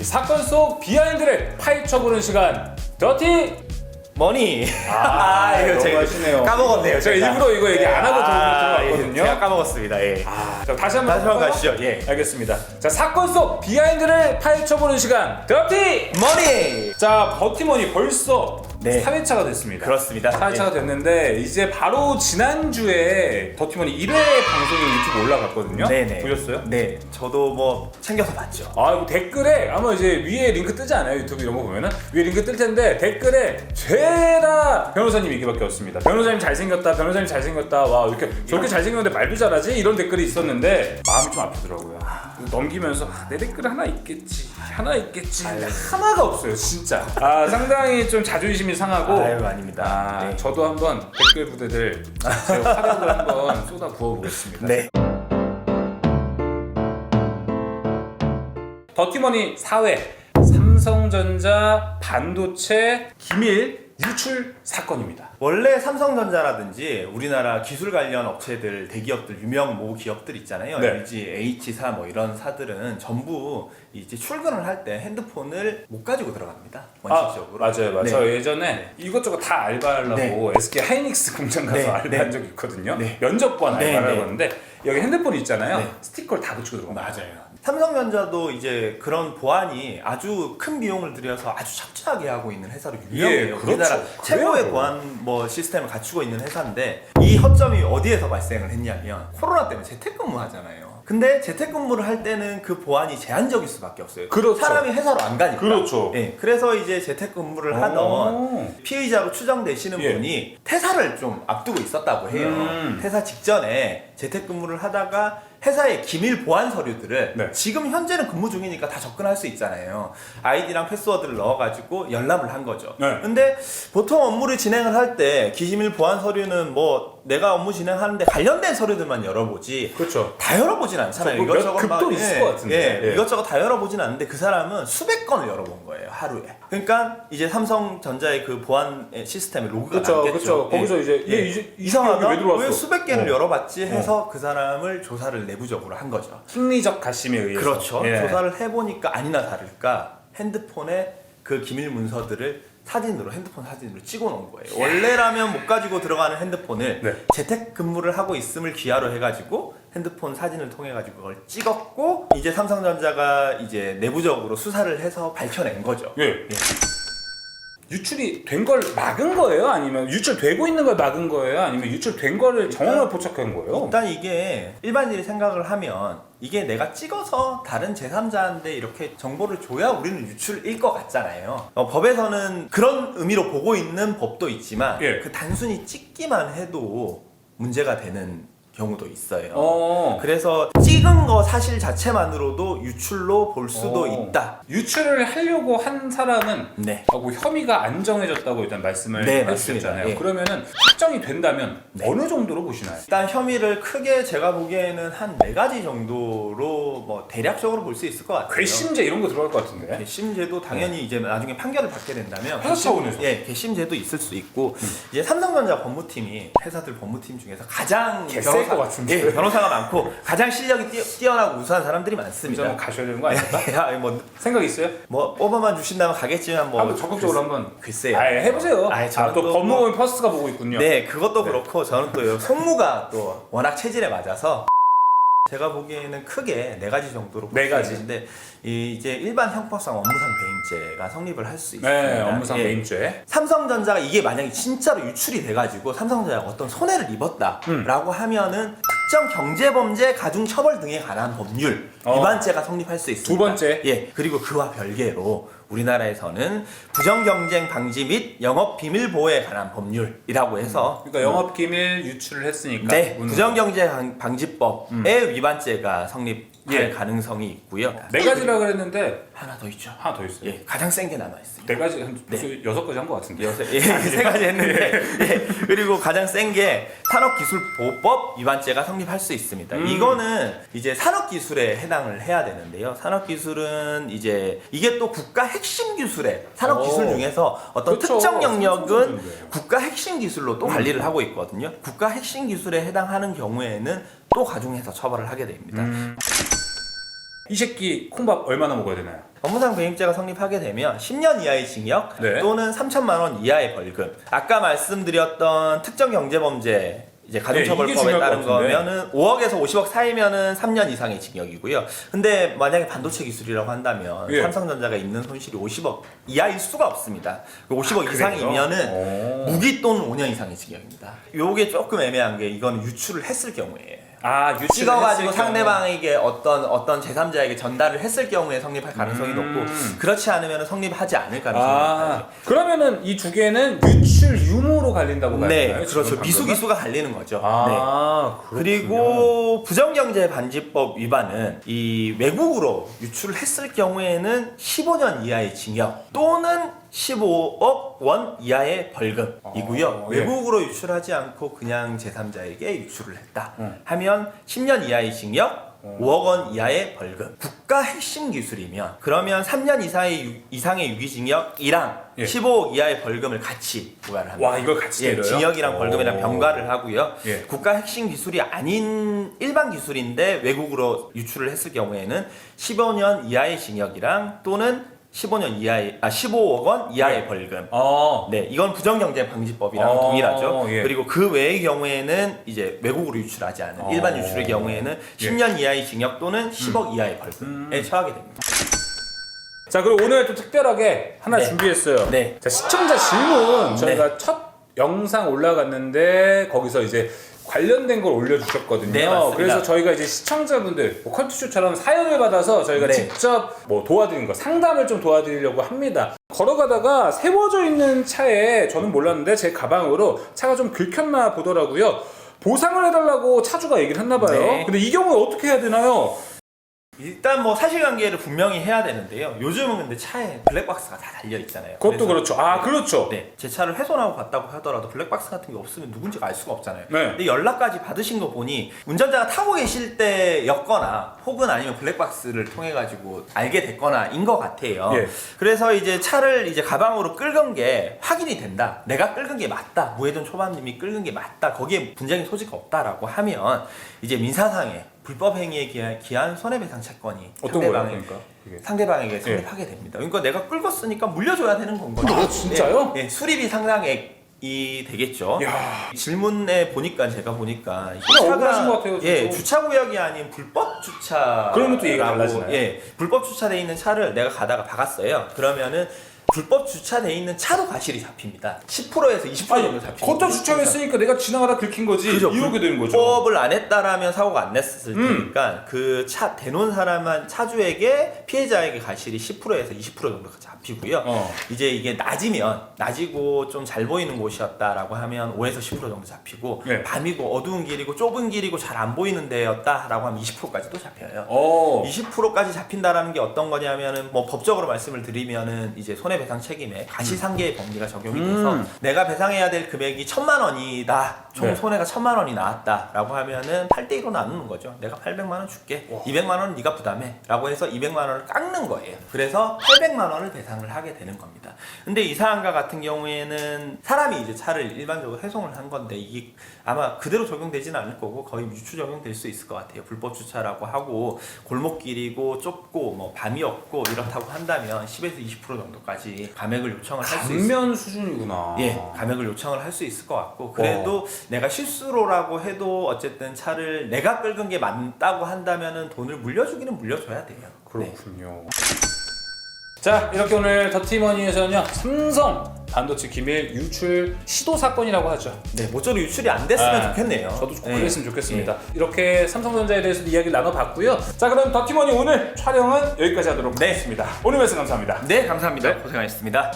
사건 속 비하인드를 파헤쳐보는 시간 더티 머니. 이거 이거 제가 하시네요. 까먹었네요. 제가 일부러 이거 얘기 안 하고 들어갔거든요. 제가 까먹었습니다. 예. 자, 다시 한번 가시죠. 예. 알겠습니다. 자, 사건 속 비하인드를 파헤쳐보는 시간 더티 머니. 자, 버티머니 벌써 네. 4회차가 됐습니다. 그렇습니다. 4회차가 됐는데 이제 바로 지난주에 더티머니 1회 방송이 유튜브 올라갔거든요. 네네. 보셨어요? 네. 저도 뭐 챙겨서 봤죠. 이거 댓글에 아마 이제 위에 링크 뜨지 않아요? 유튜브 이런 거 보면은 위에 링크 뜰 텐데 댓글에 죄다 변호사님 얘기밖에 없습니다. 변호사님 잘생겼다. 변호사님 잘생겼다. 와, 이렇게 저렇게 잘생겼는데 말도 잘하지? 이런 댓글이 있었는데 마음이 좀 아프더라고요. 넘기면서 내 댓글 하나 있겠지. 근데 하나가 없어요, 진짜. 상당히 좀 자존심이 상하고. 아유, 아닙니다. 네. 저도 한번 댓글 부대들 제 화력을 한번 쏟아 부어보겠습니다. 네. 더티머니 4회 삼성전자 반도체 기밀 유출 사건입니다. 원래 삼성전자라든지 우리나라 기술 관련 업체들, 대기업들, 유명 모 기업들 있잖아요. 네. LG, H사 뭐 이런 사들은 전부 이제 출근을 할 때 핸드폰을 못 가지고 들어갑니다. 원칙적으로. 맞아요. 네. 저 예전에 이것저것 다 알바하려고 네. SK 하이닉스 공장 가서 네. 알바한 네. 적이 있거든요. 네. 면접관 네. 알바를 네. 하는데 여기 핸드폰 있잖아요. 네. 스티커를 다 붙이고 들어가요. 맞아요. 삼성전자도 이제 그런 보안이 아주 큰 비용을 들여서 아주 철저하게 하고 있는 회사로 유명해요. 그렇죠. 우리나라 최고의 그래요. 보안 뭐 시스템을 갖추고 있는 회사인데 이 허점이 어디에서 발생을 했냐면 코로나 때문에 재택근무하잖아요. 근데 재택근무를 할 때는 그 보안이 제한적일 수밖에 없어요. 그렇죠. 사람이 회사로 안 가니까. 그렇죠. 네, 그래서 이제 재택근무를 하던 피의자로 추정되시는 예. 분이 퇴사를 좀 앞두고 있었다고 해요. 퇴사 직전에 재택근무를 하다가 회사의 기밀 보안 서류들을 네. 지금 현재는 근무 중이니까 다 접근할 수 있잖아요. 아이디랑 패스워드를 넣어가지고 열람을 한 거죠. 네. 근데 보통 업무를 진행을 할 때 기밀 보안 서류는 뭐 내가 업무 진행하는데 관련된 서류들만 열어보지 그렇죠. 다 열어보진 않잖아요. 몇 이것저것 급도 있을 것 같은데. 예. 이것저것 다 열어보진 않는데 그 사람은 수백 건을 열어본 거예요, 하루에. 그러니까 이제 삼성전자의 그 보안 시스템에 로그가 남겠죠. 그렇죠. 거기서 이제 이제 이상하다. 왜 들어왔어? 왜 수백 개를 열어봤지 해서 그 사람을 조사를 내부적으로 한 거죠. 심리적 가심에 의해서. 그렇죠. 예. 조사를 해보니까 아니나 다를까 핸드폰에 그 기밀 문서들을 핸드폰 사진으로 찍어놓은 거예요. 원래라면 못 가지고 들어가는 핸드폰을 네. 재택근무를 하고 있음을 기하로 해가지고 핸드폰 사진을 통해가지고 그걸 찍었고 이제 삼성전자가 이제 내부적으로 수사를 해서 밝혀낸 거죠. 예. 유출이 된 걸 막은 거예요? 아니면 유출되고 있는 걸 막은 거예요? 아니면 유출된 거를 정황을 포착한 거예요? 일단 이게 일반인이 생각을 하면 이게 내가 찍어서 다른 제3자한테 이렇게 정보를 줘야 우리는 유출일 것 같잖아요. 법에서는 그런 의미로 보고 있는 법도 있지만 예. 그 단순히 찍기만 해도 문제가 되는 경우도 있어요. 그래서 찍은 거 사실 자체만으로도 유출로 볼 수도 있다. 유출을 하려고 한 사람은 네. 뭐 혐의가 안 정해졌다고 일단 말씀을 네, 해주셨잖아요. 맞습니다. 예. 그러면은 확정이 된다면 네. 어느 정도로 보시나요? 일단 혐의를 크게 제가 보기에는 한 4가지 정도로 뭐 대략적으로 볼 수 있을 것 같아요. 괘씸죄 이런 거 들어갈 것 같은데. 괘씸죄도 당연히 이제 나중에 판결을 받게 된다면 회사 차원에서. 괘씸죄도 있을 수 있고 이제 삼성전자 법무팀이 회사들 법무팀 중에서 가장 개셀 것 같은데. 변호사가 많고 가장 실력이 뛰어나고 우수한 사람들이 많습니다. 좀 가셔야 되는 거 아닙니까? 야, 생각 있어요? 뭐 뽑아만 주신다면 가겠지만 뭐 한번 적극적으로 한번 글쎄요. 해보세요. 저는 또 또 법무법인 퍼스트가 보고 있군요. 네, 그것도 그렇고 저는 또 송무가 또 워낙 체질에 맞아서 제가 보기에는 크게 4가지 정도로 볼 수 있는데 이제 일반 형법상 업무상 배임죄가 성립을 할 수 있습니다. 네, 업무상 배임죄. 삼성전자가 이게 만약에 진짜로 유출이 돼가지고 삼성전자가 어떤 손해를 입었다라고 하면은 특정 경제범죄, 가중처벌 등에 관한 법률 위반죄가 성립할 수 있습니다. 두 번째. 예, 그리고 그와 별개로 우리나라에서는 부정경쟁 방지 및 영업비밀 보호에 관한 법률이라고 해서 그러니까 영업기밀 유출을 했으니까. 네, 부정경쟁 방지법의 위반죄가 성립할 가능성이 있고요. 4가지라고 그랬는데 하나 더 있죠. 하나 더 있어요. 예, 가장 센 게 남아 있습니다. 4가지 한 6가지 한 것 같은데. 3가지 했는데 예, 그리고 가장 센 게 산업기술보호법 위반죄가 성립할 수 있습니다. 이거는 이제 산업기술에 해당을 해야 되는데요. 산업기술은 이제 이게 또 국가 핵심 기술에 산업기술 중에서 어떤 그렇죠. 특정 영역은 기술인데. 국가 핵심 기술로 또 관리를 하고 있거든요. 국가 핵심 기술에 해당하는 경우에는 또 가중해서 처벌을 하게 됩니다. 이 새끼 콩밥 얼마나 먹어야 되나요? 업무상 배임죄가 성립하게 되면 10년 이하의 징역 네. 또는 3천만 원 이하의 벌금. 아까 말씀드렸던 특정 경제범죄 이제 가중처벌법에 네, 이게 따른 중요할 것 거면은 5억에서 50억 사이면은 3년 이상의 징역이고요. 근데 만약에 반도체 기술이라고 한다면 예. 삼성전자가 있는 손실이 50억 이하일 수가 없습니다. 50억 그래요? 이상이면은 무기 또는 5년 이상의 징역입니다. 요게 조금 애매한 게 이거는 유출을 했을 경우에 유치를 찍어가지고 했을 경우. 상대방에게 어떤 제3자에게 전달을 했을 경우에 성립할 가능성이 높고 그렇지 않으면 성립하지 않을 가능성이 높아요. 그러면은 이 두 개는 유출 유무로 갈린다고 봐야 네, 되나요? 그렇죠. 미수기수가 갈리는 거죠. 그렇군요. 그리고 부정경제반지법 위반은 이 외국으로 유출을 했을 경우에는 15년 이하의 징역 또는 15억 원 이하의 벌금이고요. 예. 외국으로 유출하지 않고 그냥 제3자에게 유출을 했다 하면 10년 이하의 징역, 5억 원 이하의 벌금. 국가 핵심 기술이면 그러면 3년 이상의 유기징역이랑 예. 15억 이하의 벌금을 같이 부과를 합니다. 와, 이걸 같이 때려요? 징역이랑 벌금이랑 병가를 하고요. 예. 국가 핵심 기술이 아닌 일반 기술인데 외국으로 유출을 했을 경우에는 15년 이하의 징역이랑 또는 15억 원 이하의 네. 벌금. 어. 네, 이건 부정경제방지법이랑 동일하죠. 예. 그리고 그 외의 경우에는 이제 외국으로 유출하지 않은 일반 유출의 경우에는 10년 이하의 징역 또는 10억 이하의 벌금에 처하게 됩니다. 자, 그리고 오늘 또 특별하게 하나 네. 준비했어요. 네. 자, 시청자 질문 저희가 첫 영상 올라갔는데 거기서 이제 관련된 걸 올려주셨거든요. 네, 맞습니다. 그래서 저희가 이제 시청자분들 컬투쇼처럼 사연을 받아서 저희가 네. 직접 뭐 도와드리는 거, 상담을 좀 도와드리려고 합니다. 걸어가다가 세워져 있는 차에 저는 몰랐는데 제 가방으로 차가 좀 긁혔나 보더라고요. 보상을 해달라고 차주가 얘기를 했나 봐요. 네. 근데 이 경우에 어떻게 해야 되나요? 일단 뭐 사실관계를 분명히 해야 되는데요. 요즘은 근데 차에 블랙박스가 다 달려 있잖아요. 그것도 그래서 그렇죠. 그렇죠. 네, 제 차를 훼손하고 갔다고 하더라도 블랙박스 같은 게 없으면 누군지가 알 수가 없잖아요. 네. 근데 연락까지 받으신 거 보니 운전자가 타고 계실 때였거나 혹은 아니면 블랙박스를 통해 가지고 알게 됐거나인 것 같아요. 예. 그래서 이제 차를 이제 가방으로 끌은 게 확인이 된다. 내가 끌은 게 맞다. 무해준 초반님이 끌은 게 맞다. 거기에 분쟁의 소지가 없다라고 하면 이제 민사상에 불법 행위에 기한 손해배상 채권이 어떤 거예요? 그러니까 그게. 상대방에게 성립하게 됩니다. 그러니까 내가 끌었으니까 물려줘야 되는 건 거죠. 진짜요? 네, 수리비 상당액이 되겠죠. 야. 질문에 보니까 제가 보니까 이 그냥 억울하신 것 같아요, 예, 좀. 주차 구역이 아닌 불법 주차. 그러면 또 얘기가 달라지나요? 예, 불법 주차돼 있는 차를 내가 가다가 박았어요. 그러면은 불법 주차돼 있는 차로 과실이 잡힙니다. 10%에서 20% 정도 잡힙니다. 걷다 주차했으니까 내가 지나가다 긁힌 거지. 그죠. 이렇게 되는 거죠. 불법을 안 했다라면 사고가 안 냈을 테니까 그 차 대놓은 사람한 차주에게 피해자에게 과실이 10%에서 20% 정도가 잡히고요. 이제 이게 낮이고 좀 잘 보이는 곳이었다라고 하면 5에서 10% 정도 잡히고 네. 밤이고 어두운 길이고 좁은 길이고 잘 안 보이는 데였다라고 하면 20%까지 또 잡혀요. 20%까지 잡힌다라는 게 어떤 거냐면은 뭐 법적으로 말씀을 드리면은 이제 손해배상 책임에 과실상계의 법리가 적용이 돼서 내가 배상해야 될 금액이 1,000만 원이다. 총 네. 손해가 1,000만 원이 나왔다라고 하면은 8대 1로 나누는 거죠. 내가 800만 원 줄게. 200만 원은 네가 부담해라고 해서 200만 원을 깎는 거예요. 그래서 800만 원을 배상을 하게 되는 겁니다. 근데 이 사안과 같은 경우에는 사람이 이제 차를 일반적으로 회송을 한 건데 이게 아마 그대로 적용되지는 않을 거고 거의 유추 적용될 수 있을 것 같아요. 불법 주차라고 하고 골목길이고 좁고 뭐 밤이었고 이렇다고 한다면 10에서 20% 정도까지 감액을 요청을 할 수 있습니다. 감면 수준이구나. 예, 감액을 요청을 할 수 있을 것 같고 그래도 내가 실수로라고 해도 어쨌든 차를 내가 끌은 게 맞다고 한다면은 돈을 물려주기는 물려줘야 돼요. 그렇군요. 자, 이렇게 오늘 더티머니에서는요 삼성 반도체 기밀 유출 시도 사건이라고 하죠. 네, 모쪼록 유출이 안 됐으면 좋겠네요. 저도 꼭 그랬으면 좋겠습니다. 이렇게 삼성전자에 대해서도 이야기를 나눠봤고요. 자, 그럼 더티머니 오늘 촬영은 여기까지 하도록 하겠습니다. 오늘 말씀 감사합니다. 네, 감사합니다. 고생하셨습니다.